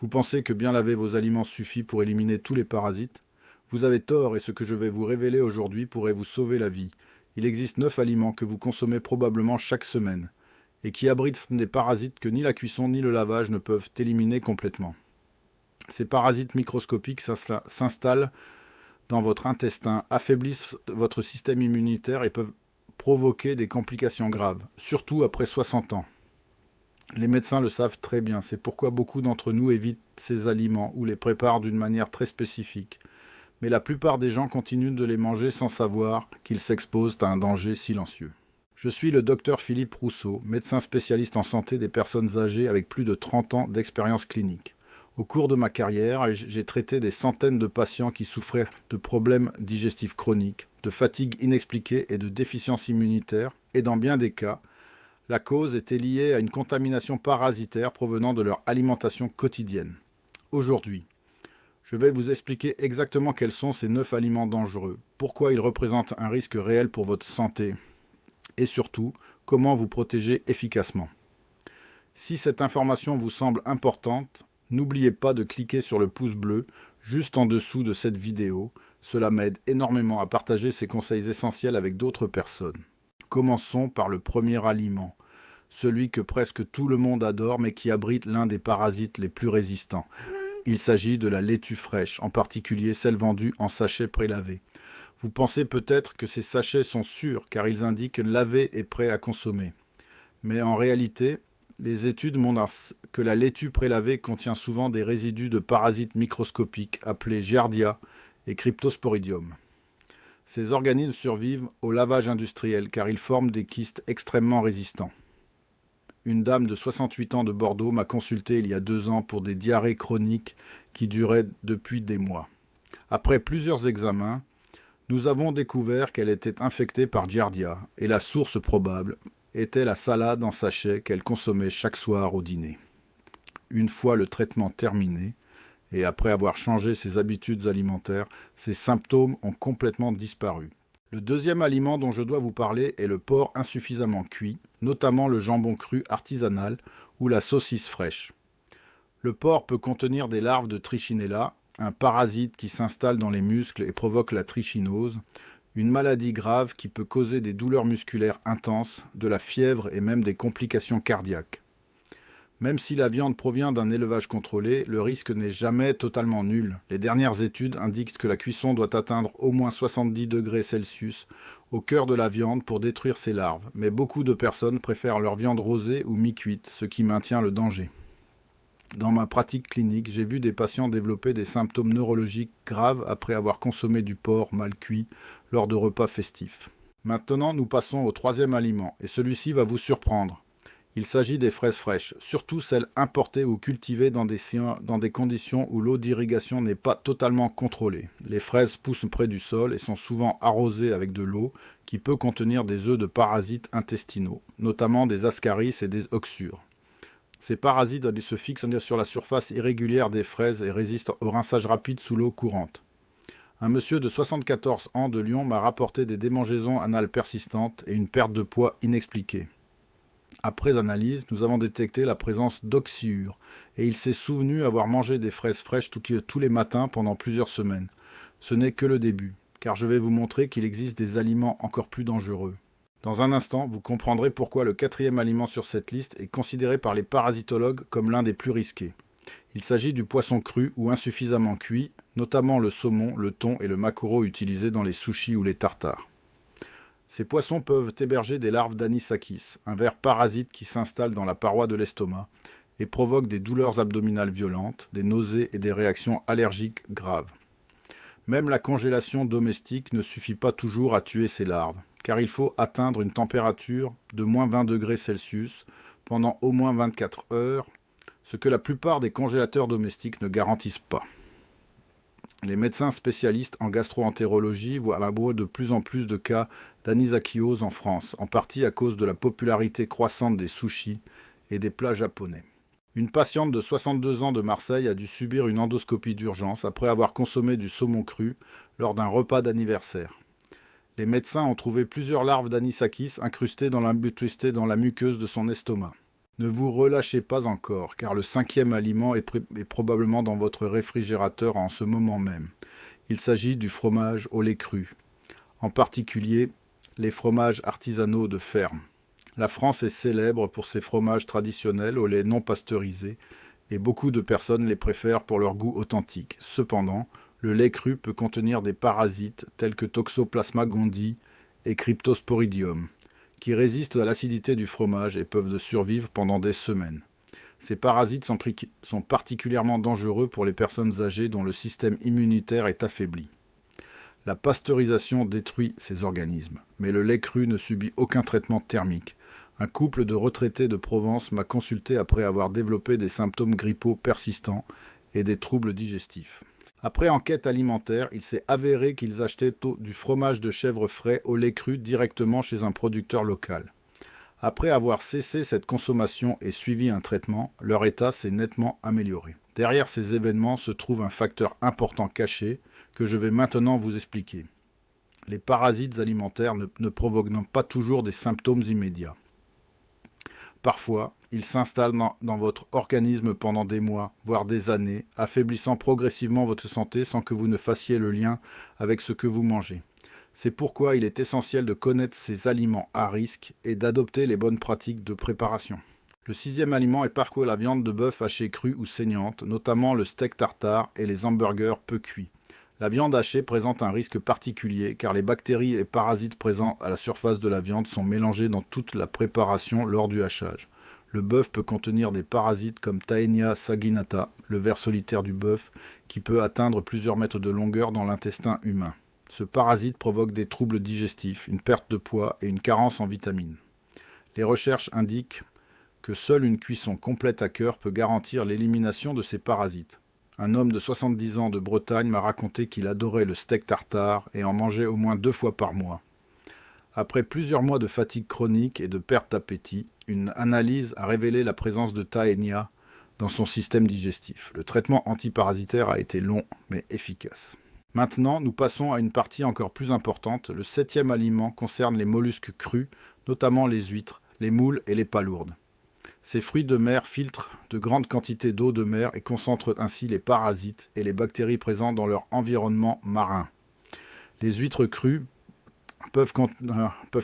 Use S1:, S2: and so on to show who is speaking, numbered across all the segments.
S1: Vous pensez que bien laver vos aliments suffit pour éliminer tous les parasites? Vous avez tort et ce que je vais vous révéler aujourd'hui pourrait vous sauver la vie. Il existe 9 aliments que vous consommez probablement chaque semaine et qui abritent des parasites que ni la cuisson ni le lavage ne peuvent éliminer complètement. Ces parasites microscopiques s'installent dans votre intestin, affaiblissent votre système immunitaire et peuvent provoquer des complications graves, surtout après 60 ans. Les médecins le savent très bien, c'est pourquoi beaucoup d'entre nous évitent ces aliments ou les préparent d'une manière très spécifique. Mais la plupart des gens continuent de les manger sans savoir qu'ils s'exposent à un danger silencieux. Je suis le docteur Philippe Rousseau, médecin spécialiste en santé des personnes âgées avec plus de 30 ans d'expérience clinique. Au cours de ma carrière, j'ai traité des centaines de patients qui souffraient de problèmes digestifs chroniques, de fatigue inexpliquée et de déficience immunitaire, et dans bien des cas, la cause était liée à une contamination parasitaire provenant de leur alimentation quotidienne. Aujourd'hui, je vais vous expliquer exactement quels sont ces 9 aliments dangereux, pourquoi ils représentent un risque réel pour votre santé, et surtout, comment vous protéger efficacement. Si cette information vous semble importante, n'oubliez pas de cliquer sur le pouce bleu juste en dessous de cette vidéo. Cela m'aide énormément à partager ces conseils essentiels avec d'autres personnes. Commençons par le premier aliment, celui que presque tout le monde adore mais qui abrite l'un des parasites les plus résistants. Il s'agit de la laitue fraîche, en particulier celle vendue en sachets prélavés. Vous pensez peut-être que ces sachets sont sûrs car ils indiquent lavé et prêt à consommer. Mais en réalité, les études montrent que la laitue prélavée contient souvent des résidus de parasites microscopiques appelés Giardia et Cryptosporidium. Ces organismes survivent au lavage industriel car ils forment des kystes extrêmement résistants. Une dame de 68 ans de Bordeaux m'a consulté il y a 2 ans pour des diarrhées chroniques qui duraient depuis des mois. Après plusieurs examens, nous avons découvert qu'elle était infectée par Giardia et la source probable était la salade en sachet qu'elle consommait chaque soir au dîner. Une fois le traitement terminé, et après avoir changé ses habitudes alimentaires, ses symptômes ont complètement disparu. Le deuxième aliment dont je dois vous parler est le porc insuffisamment cuit, notamment le jambon cru artisanal ou la saucisse fraîche. Le porc peut contenir des larves de Trichinella, un parasite qui s'installe dans les muscles et provoque la trichinose, une maladie grave qui peut causer des douleurs musculaires intenses, de la fièvre et même des complications cardiaques. Même si la viande provient d'un élevage contrôlé, le risque n'est jamais totalement nul. Les dernières études indiquent que la cuisson doit atteindre au moins 70 degrés Celsius au cœur de la viande pour détruire ses larves, mais beaucoup de personnes préfèrent leur viande rosée ou mi-cuite, ce qui maintient le danger. Dans ma pratique clinique, j'ai vu des patients développer des symptômes neurologiques graves après avoir consommé du porc mal cuit lors de repas festifs. Maintenant, nous passons au troisième aliment, et celui-ci va vous surprendre. Il s'agit des fraises fraîches, surtout celles importées ou cultivées dans des conditions où l'eau d'irrigation n'est pas totalement contrôlée. Les fraises poussent près du sol et sont souvent arrosées avec de l'eau qui peut contenir des œufs de parasites intestinaux, notamment des ascaris et des oxures. Ces parasites se fixent sur la surface irrégulière des fraises et résistent au rinçage rapide sous l'eau courante. Un monsieur de 74 ans de Lyon m'a rapporté des démangeaisons anales persistantes et une perte de poids inexpliquée. Après analyse, nous avons détecté la présence d'oxyure et il s'est souvenu avoir mangé des fraises fraîches tous les matins pendant plusieurs semaines. Ce n'est que le début, car je vais vous montrer qu'il existe des aliments encore plus dangereux. Dans un instant, vous comprendrez pourquoi le quatrième aliment sur cette liste est considéré par les parasitologues comme l'un des plus risqués. Il s'agit du poisson cru ou insuffisamment cuit, notamment le saumon, le thon et le maquereau utilisés dans les sushis ou les tartares. Ces poissons peuvent héberger des larves d'anisakis, un ver parasite qui s'installe dans la paroi de l'estomac et provoque des douleurs abdominales violentes, des nausées et des réactions allergiques graves. Même la congélation domestique ne suffit pas toujours à tuer ces larves, car il faut atteindre une température de moins 20 degrés Celsius pendant au moins 24 heures, ce que la plupart des congélateurs domestiques ne garantissent pas. Les médecins spécialistes en gastro-entérologie voient de plus en plus de cas d'anisakiose en France, en partie à cause de la popularité croissante des sushis et des plats japonais. Une patiente de 62 ans de Marseille a dû subir une endoscopie d'urgence après avoir consommé du saumon cru lors d'un repas d'anniversaire. Les médecins ont trouvé plusieurs larves d'anisakis incrustées dans la muqueuse de son estomac. Ne vous relâchez pas encore, car le cinquième aliment est probablement dans votre réfrigérateur en ce moment même. Il s'agit du fromage au lait cru, en particulier les fromages artisanaux de ferme. La France est célèbre pour ses fromages traditionnels au lait non pasteurisé, et beaucoup de personnes les préfèrent pour leur goût authentique. Cependant, le lait cru peut contenir des parasites tels que Toxoplasma gondii et Cryptosporidium, qui résistent à l'acidité du fromage et peuvent survivre pendant des semaines. Ces parasites sont particulièrement dangereux pour les personnes âgées dont le système immunitaire est affaibli. La pasteurisation détruit ces organismes, mais le lait cru ne subit aucun traitement thermique. Un couple de retraités de Provence m'a consulté après avoir développé des symptômes grippaux persistants et des troubles digestifs. Après enquête alimentaire, il s'est avéré qu'ils achetaient du fromage de chèvre frais au lait cru directement chez un producteur local. Après avoir cessé cette consommation et suivi un traitement, leur état s'est nettement amélioré. Derrière ces événements se trouve un facteur important caché que je vais maintenant vous expliquer. Les parasites alimentaires ne provoquent pas toujours des symptômes immédiats. Parfois, ils s'installent dans votre organisme pendant des mois, voire des années, affaiblissant progressivement votre santé sans que vous ne fassiez le lien avec ce que vous mangez. C'est pourquoi il est essentiel de connaître ces aliments à risque et d'adopter les bonnes pratiques de préparation. Le sixième aliment est parfois la viande de bœuf hachée crue ou saignante, notamment le steak tartare et les hamburgers peu cuits. La viande hachée présente un risque particulier car les bactéries et parasites présents à la surface de la viande sont mélangés dans toute la préparation lors du hachage. Le bœuf peut contenir des parasites comme Taenia saginata, le ver solitaire du bœuf, qui peut atteindre plusieurs mètres de longueur dans l'intestin humain. Ce parasite provoque des troubles digestifs, une perte de poids et une carence en vitamines. Les recherches indiquent que seule une cuisson complète à cœur peut garantir l'élimination de ces parasites. Un homme de 70 ans de Bretagne m'a raconté qu'il adorait le steak tartare et en mangeait au moins 2 fois par mois. Après plusieurs mois de fatigue chronique et de perte d'appétit, une analyse a révélé la présence de Taenia dans son système digestif. Le traitement antiparasitaire a été long mais efficace. Maintenant, nous passons à une partie encore plus importante. Le septième aliment concerne les mollusques crus, notamment les huîtres, les moules et les palourdes. Ces fruits de mer filtrent de grandes quantités d'eau de mer et concentrent ainsi les parasites et les bactéries présents dans leur environnement marin. Les huîtres crues peuvent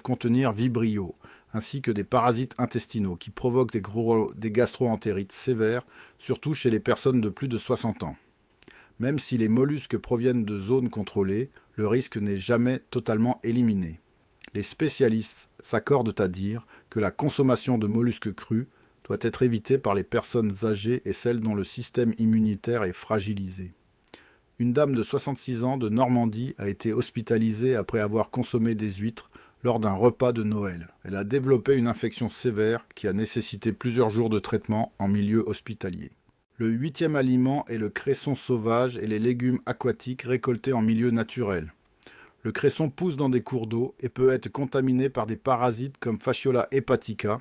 S1: contenir Vibrio, ainsi que des parasites intestinaux qui provoquent des gastro-entérites sévères, surtout chez les personnes de plus de 60 ans. Même si les mollusques proviennent de zones contrôlées, le risque n'est jamais totalement éliminé. Les spécialistes s'accordent à dire que la consommation de mollusques crus doit être évitée par les personnes âgées et celles dont le système immunitaire est fragilisé. Une dame de 66 ans de Normandie a été hospitalisée après avoir consommé des huîtres lors d'un repas de Noël. Elle a développé une infection sévère qui a nécessité plusieurs jours de traitement en milieu hospitalier. Le huitième aliment est le cresson sauvage et les légumes aquatiques récoltés en milieu naturel. Le cresson pousse dans des cours d'eau et peut être contaminé par des parasites comme Fasciola hepatica,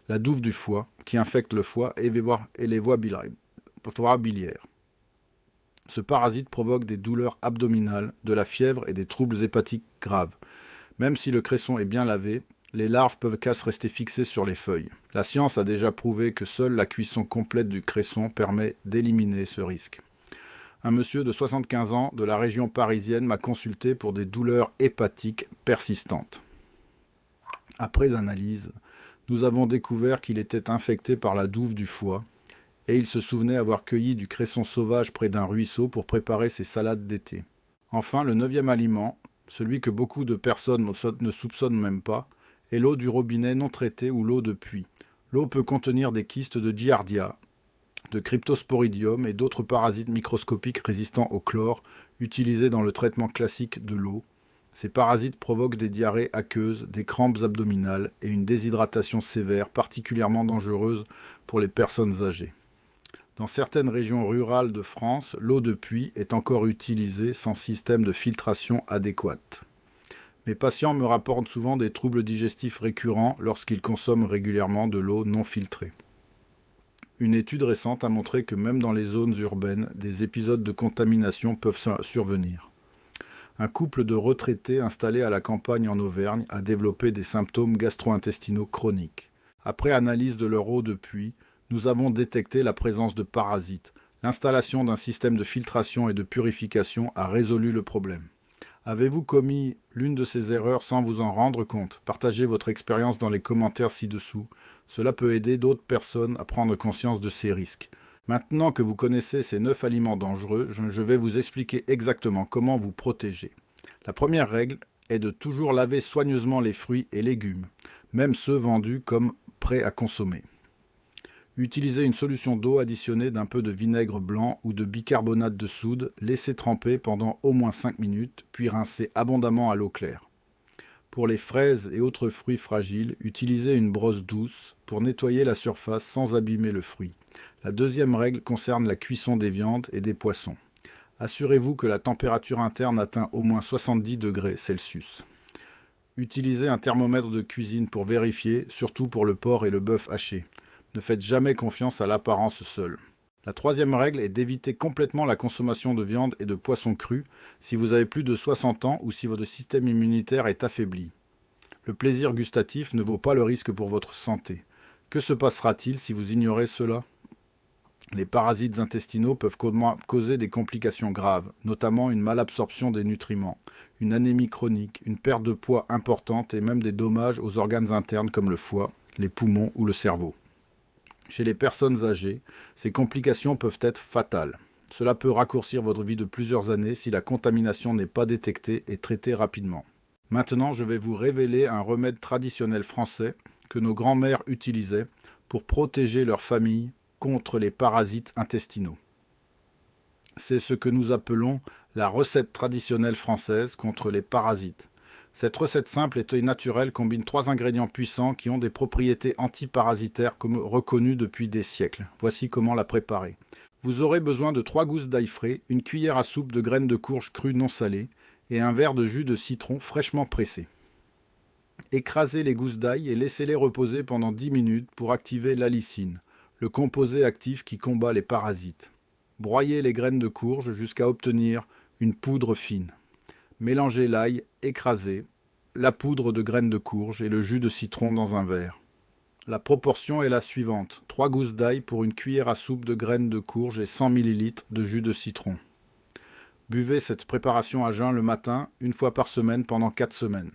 S1: la douve du foie, qui infecte le foie et les voies biliaires. Ce parasite provoque des douleurs abdominales, de la fièvre et des troubles hépatiques graves. Même si le cresson est bien lavé, les larves peuvent rester fixées sur les feuilles. La science a déjà prouvé que seule la cuisson complète du cresson permet d'éliminer ce risque. Un monsieur de 75 ans de la région parisienne m'a consulté pour des douleurs hépatiques persistantes. Après analyse, nous avons découvert qu'il était infecté par la douve du foie et il se souvenait avoir cueilli du cresson sauvage près d'un ruisseau pour préparer ses salades d'été. Enfin, le 9e aliment, celui que beaucoup de personnes ne soupçonnent même pas, est l'eau du robinet non traitée ou l'eau de puits. L'eau peut contenir des kystes de Giardia, de Cryptosporidium et d'autres parasites microscopiques résistants au chlore, utilisés dans le traitement classique de l'eau. Ces parasites provoquent des diarrhées aqueuses, des crampes abdominales et une déshydratation sévère, particulièrement dangereuse pour les personnes âgées. Dans certaines régions rurales de France, l'eau de puits est encore utilisée sans système de filtration adéquat. Mes patients me rapportent souvent des troubles digestifs récurrents lorsqu'ils consomment régulièrement de l'eau non filtrée. Une étude récente a montré que même dans les zones urbaines, des épisodes de contamination peuvent survenir. Un couple de retraités installés à la campagne en Auvergne a développé des symptômes gastro-intestinaux chroniques. Après analyse de leur eau de puits, nous avons détecté la présence de parasites. L'installation d'un système de filtration et de purification a résolu le problème. Avez-vous commis l'une de ces erreurs sans vous en rendre compte? Partagez votre expérience dans les commentaires ci-dessous. Cela peut aider d'autres personnes à prendre conscience de ces risques. Maintenant que vous connaissez ces 9 aliments dangereux, je vais vous expliquer exactement comment vous protéger. La première règle est de toujours laver soigneusement les fruits et légumes, même ceux vendus comme prêts à consommer. Utilisez une solution d'eau additionnée d'un peu de vinaigre blanc ou de bicarbonate de soude, laissez tremper pendant au moins 5 minutes, puis rincez abondamment à l'eau claire. Pour les fraises et autres fruits fragiles, utilisez une brosse douce pour nettoyer la surface sans abîmer le fruit. La deuxième règle concerne la cuisson des viandes et des poissons. Assurez-vous que la température interne atteint au moins 70 degrés Celsius. Utilisez un thermomètre de cuisine pour vérifier, surtout pour le porc et le bœuf haché. Ne faites jamais confiance à l'apparence seule. La troisième règle est d'éviter complètement la consommation de viande et de poissons crus si vous avez plus de 60 ans ou si votre système immunitaire est affaibli. Le plaisir gustatif ne vaut pas le risque pour votre santé. Que se passera-t-il si vous ignorez cela? Les parasites intestinaux peuvent causer des complications graves, notamment une malabsorption des nutriments, une anémie chronique, une perte de poids importante et même des dommages aux organes internes comme le foie, les poumons ou le cerveau. Chez les personnes âgées, ces complications peuvent être fatales. Cela peut raccourcir votre vie de plusieurs années si la contamination n'est pas détectée et traitée rapidement. Maintenant, je vais vous révéler un remède traditionnel français que nos grands-mères utilisaient pour protéger leur famille contre les parasites intestinaux. C'est ce que nous appelons la recette traditionnelle française contre les parasites. Cette recette simple et naturelle combine 3 ingrédients puissants qui ont des propriétés antiparasitaires reconnues depuis des siècles. Voici comment la préparer. Vous aurez besoin de 3 gousses d'ail frais, une cuillère à soupe de graines de courge crues non salées et un verre de jus de citron fraîchement pressé. Écrasez les gousses d'ail et laissez-les reposer pendant 10 minutes pour activer l'allicine, le composé actif qui combat les parasites. Broyez les graines de courge jusqu'à obtenir une poudre fine. Mélangez l'ail écrasé, la poudre de graines de courge et le jus de citron dans un verre. La proportion est la suivante: 3 gousses d'ail pour une cuillère à soupe de graines de courge et 100 ml de jus de citron. Buvez cette préparation à jeun le matin, une fois par semaine pendant 4 semaines.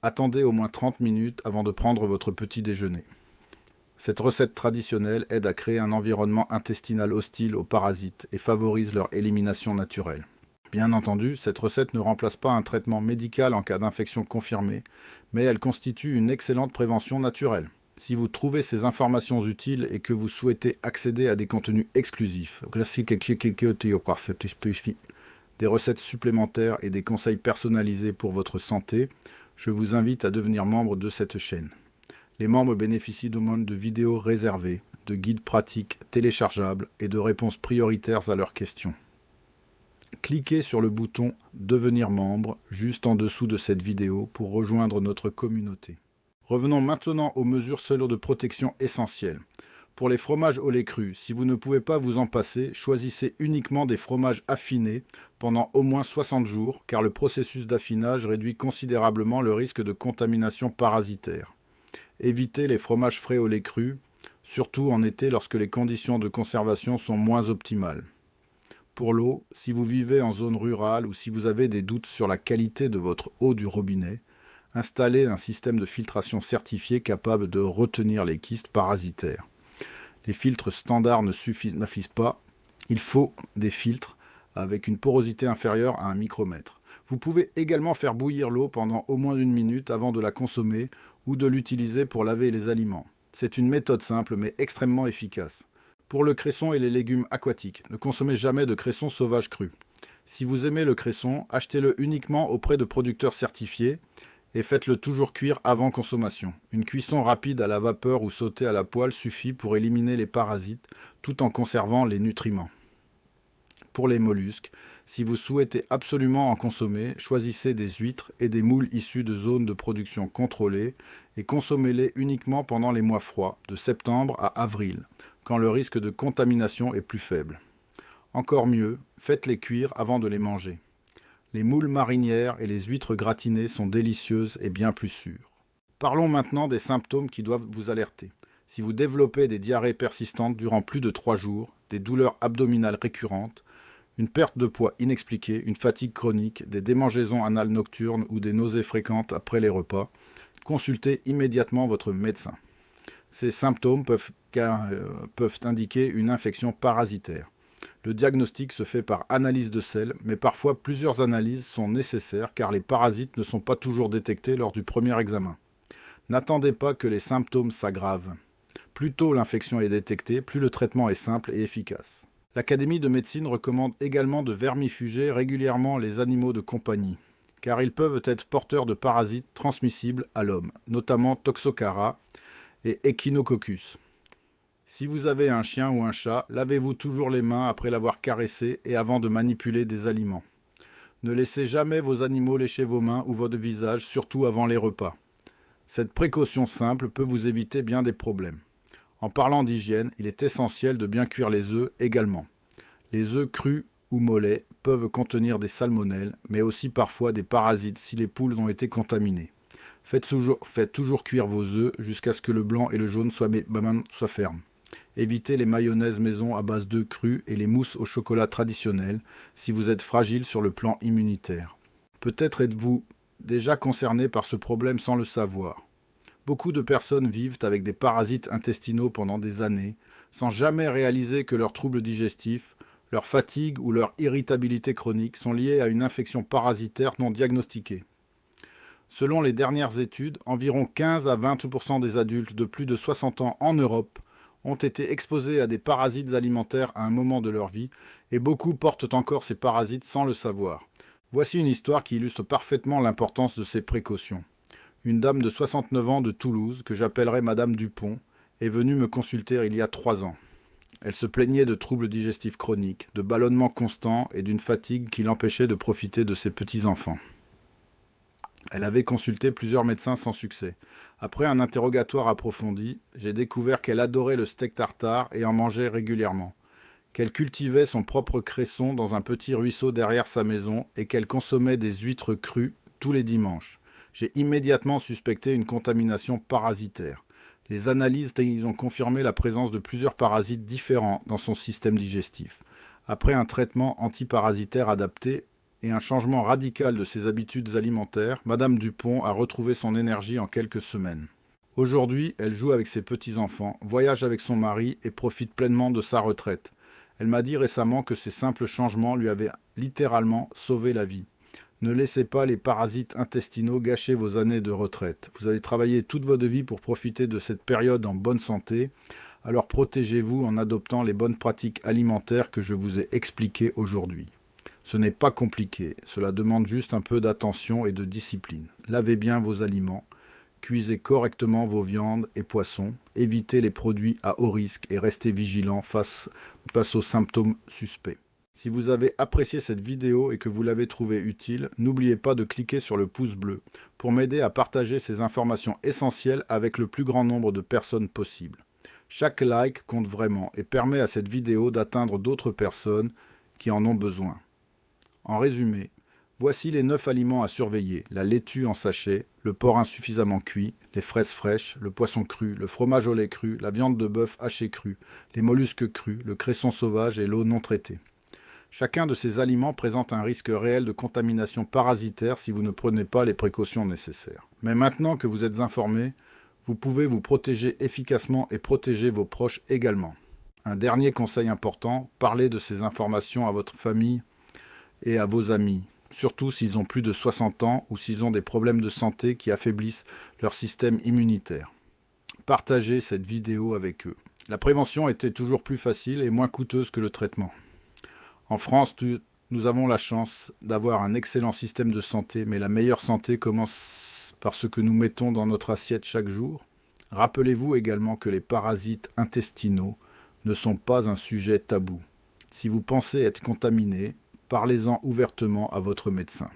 S1: Attendez au moins 30 minutes avant de prendre votre petit déjeuner. Cette recette traditionnelle aide à créer un environnement intestinal hostile aux parasites et favorise leur élimination naturelle. Bien entendu, cette recette ne remplace pas un traitement médical en cas d'infection confirmée, mais elle constitue une excellente prévention naturelle. Si vous trouvez ces informations utiles et que vous souhaitez accéder à des contenus exclusifs, des recettes supplémentaires et des conseils personnalisés pour votre santé, je vous invite à devenir membre de cette chaîne. Les membres bénéficient de vidéos réservées, de guides pratiques téléchargeables et de réponses prioritaires à leurs questions. Cliquez sur le bouton « Devenir membre » juste en dessous de cette vidéo pour rejoindre notre communauté. Revenons maintenant aux mesures de protection essentielles. Pour les fromages au lait cru, si vous ne pouvez pas vous en passer, choisissez uniquement des fromages affinés pendant au moins 60 jours, car le processus d'affinage réduit considérablement le risque de contamination parasitaire. Évitez les fromages frais au lait cru, surtout en été lorsque les conditions de conservation sont moins optimales. Pour l'eau, si vous vivez en zone rurale ou si vous avez des doutes sur la qualité de votre eau du robinet, installez un système de filtration certifié capable de retenir les kystes parasitaires. Les filtres standards n'affisent pas, il faut des filtres avec une porosité inférieure à 1 micromètre. Vous pouvez également faire bouillir l'eau pendant au moins 1 minute avant de la consommer ou de l'utiliser pour laver les aliments. C'est une méthode simple mais extrêmement efficace. Pour le cresson et les légumes aquatiques, ne consommez jamais de cresson sauvage cru. Si vous aimez le cresson, achetez-le uniquement auprès de producteurs certifiés et faites-le toujours cuire avant consommation. Une cuisson rapide à la vapeur ou sautée à la poêle suffit pour éliminer les parasites tout en conservant les nutriments. Pour les mollusques, si vous souhaitez absolument en consommer, choisissez des huîtres et des moules issus de zones de production contrôlées et consommez-les uniquement pendant les mois froids, de septembre à avril, quand le risque de contamination est plus faible. Encore mieux, faites-les cuire avant de les manger. Les moules marinières et les huîtres gratinées sont délicieuses et bien plus sûres. Parlons maintenant des symptômes qui doivent vous alerter. Si vous développez des diarrhées persistantes durant plus de 3 jours, des douleurs abdominales récurrentes, une perte de poids inexpliquée, une fatigue chronique, des démangeaisons anales nocturnes ou des nausées fréquentes après les repas, consultez immédiatement votre médecin. Ces symptômes peuvent indiquer une infection parasitaire. Le diagnostic se fait par analyse de sel, mais parfois plusieurs analyses sont nécessaires car les parasites ne sont pas toujours détectés lors du premier examen. N'attendez pas que les symptômes s'aggravent. Plus tôt l'infection est détectée, plus le traitement est simple et efficace. L'Académie de médecine recommande également de vermifuger régulièrement les animaux de compagnie, car ils peuvent être porteurs de parasites transmissibles à l'homme, notamment Toxocara et Echinococcus. Si vous avez un chien ou un chat, lavez-vous toujours les mains après l'avoir caressé et avant de manipuler des aliments. Ne laissez jamais vos animaux lécher vos mains ou votre visage, surtout avant les repas. Cette précaution simple peut vous éviter bien des problèmes. En parlant d'hygiène, il est essentiel de bien cuire les œufs également. Les œufs crus ou mollets peuvent contenir des salmonelles, mais aussi parfois des parasites si les poules ont été contaminées. Faites toujours cuire vos œufs jusqu'à ce que le blanc et le jaune soient fermes. Évitez les mayonnaises maison à base d'œufs crus et les mousses au chocolat traditionnelles si vous êtes fragile sur le plan immunitaire. Peut-être êtes-vous déjà concerné par ce problème sans le savoir. Beaucoup de personnes vivent avec des parasites intestinaux pendant des années, sans jamais réaliser que leurs troubles digestifs, leur fatigue ou leur irritabilité chronique sont liés à une infection parasitaire non diagnostiquée. Selon les dernières études, environ 15 à 20% des adultes de plus de 60 ans en Europe ont été exposés à des parasites alimentaires à un moment de leur vie, et beaucoup portent encore ces parasites sans le savoir. Voici une histoire qui illustre parfaitement l'importance de ces précautions. Une dame de 69 ans de Toulouse, que j'appellerai Madame Dupont, est venue me consulter il y a 3 ans. Elle se plaignait de troubles digestifs chroniques, de ballonnements constants et d'une fatigue qui l'empêchait de profiter de ses petits-enfants. Elle avait consulté plusieurs médecins sans succès. Après un interrogatoire approfondi, j'ai découvert qu'elle adorait le steak tartare et en mangeait régulièrement, qu'elle cultivait son propre cresson dans un petit ruisseau derrière sa maison et qu'elle consommait des huîtres crues tous les dimanches. J'ai immédiatement suspecté une contamination parasitaire. Les analyses ont confirmé la présence de plusieurs parasites différents dans son système digestif. Après un traitement antiparasitaire adapté et un changement radical de ses habitudes alimentaires, Madame Dupont a retrouvé son énergie en quelques semaines. Aujourd'hui, elle joue avec ses petits-enfants, voyage avec son mari et profite pleinement de sa retraite. Elle m'a dit récemment que ces simples changements lui avaient littéralement sauvé la vie. Ne laissez pas les parasites intestinaux gâcher vos années de retraite. Vous avez travaillé toute votre vie pour profiter de cette période en bonne santé, alors protégez-vous en adoptant les bonnes pratiques alimentaires que je vous ai expliquées aujourd'hui. Ce n'est pas compliqué, cela demande juste un peu d'attention et de discipline. Lavez bien vos aliments, cuisez correctement vos viandes et poissons, évitez les produits à haut risque et restez vigilant face aux symptômes suspects. Si vous avez apprécié cette vidéo et que vous l'avez trouvée utile, n'oubliez pas de cliquer sur le pouce bleu pour m'aider à partager ces informations essentielles avec le plus grand nombre de personnes possible. Chaque like compte vraiment et permet à cette vidéo d'atteindre d'autres personnes qui en ont besoin. En résumé, voici les 9 aliments à surveiller: la laitue en sachet, le porc insuffisamment cuit, les fraises fraîches, le poisson cru, le fromage au lait cru, la viande de bœuf hachée crue, les mollusques crus, le cresson sauvage et l'eau non traitée. Chacun de ces aliments présente un risque réel de contamination parasitaire si vous ne prenez pas les précautions nécessaires. Mais maintenant que vous êtes informés, vous pouvez vous protéger efficacement et protéger vos proches également. Un dernier conseil important, parlez de ces informations à votre famille et à vos amis, surtout s'ils ont plus de 60 ans ou s'ils ont des problèmes de santé qui affaiblissent leur système immunitaire. Partagez cette vidéo avec eux. La prévention était toujours plus facile et moins coûteuse que le traitement. En France, nous avons la chance d'avoir un excellent système de santé, mais la meilleure santé commence par ce que nous mettons dans notre assiette chaque jour. Rappelez-vous également que les parasites intestinaux ne sont pas un sujet tabou. Si vous pensez être contaminé, parlez-en ouvertement à votre médecin.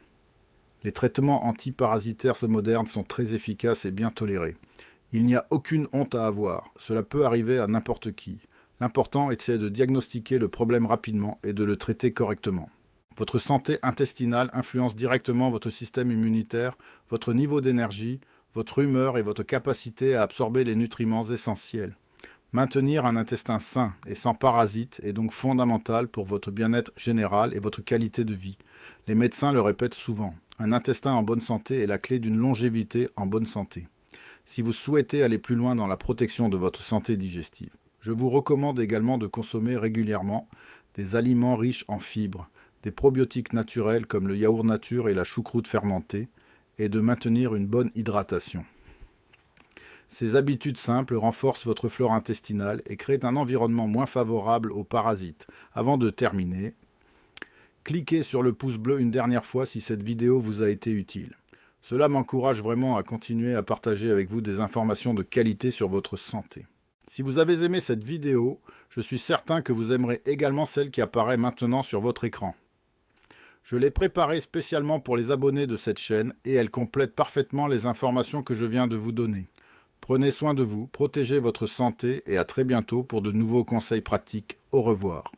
S1: Les traitements antiparasitaires modernes sont très efficaces et bien tolérés. Il n'y a aucune honte à avoir, cela peut arriver à n'importe qui. L'important est de diagnostiquer le problème rapidement et de le traiter correctement. Votre santé intestinale influence directement votre système immunitaire, votre niveau d'énergie, votre humeur et votre capacité à absorber les nutriments essentiels. Maintenir un intestin sain et sans parasites est donc fondamental pour votre bien-être général et votre qualité de vie. Les médecins le répètent souvent, un intestin en bonne santé est la clé d'une longévité en bonne santé. Si vous souhaitez aller plus loin dans la protection de votre santé digestive, je vous recommande également de consommer régulièrement des aliments riches en fibres, des probiotiques naturels comme le yaourt nature et la choucroute fermentée, et de maintenir une bonne hydratation. Ces habitudes simples renforcent votre flore intestinale et créent un environnement moins favorable aux parasites. Avant de terminer, cliquez sur le pouce bleu une dernière fois si cette vidéo vous a été utile. Cela m'encourage vraiment à continuer à partager avec vous des informations de qualité sur votre santé. Si vous avez aimé cette vidéo, je suis certain que vous aimerez également celle qui apparaît maintenant sur votre écran. Je l'ai préparée spécialement pour les abonnés de cette chaîne et elle complète parfaitement les informations que je viens de vous donner. Prenez soin de vous, protégez votre santé et à très bientôt pour de nouveaux conseils pratiques. Au revoir.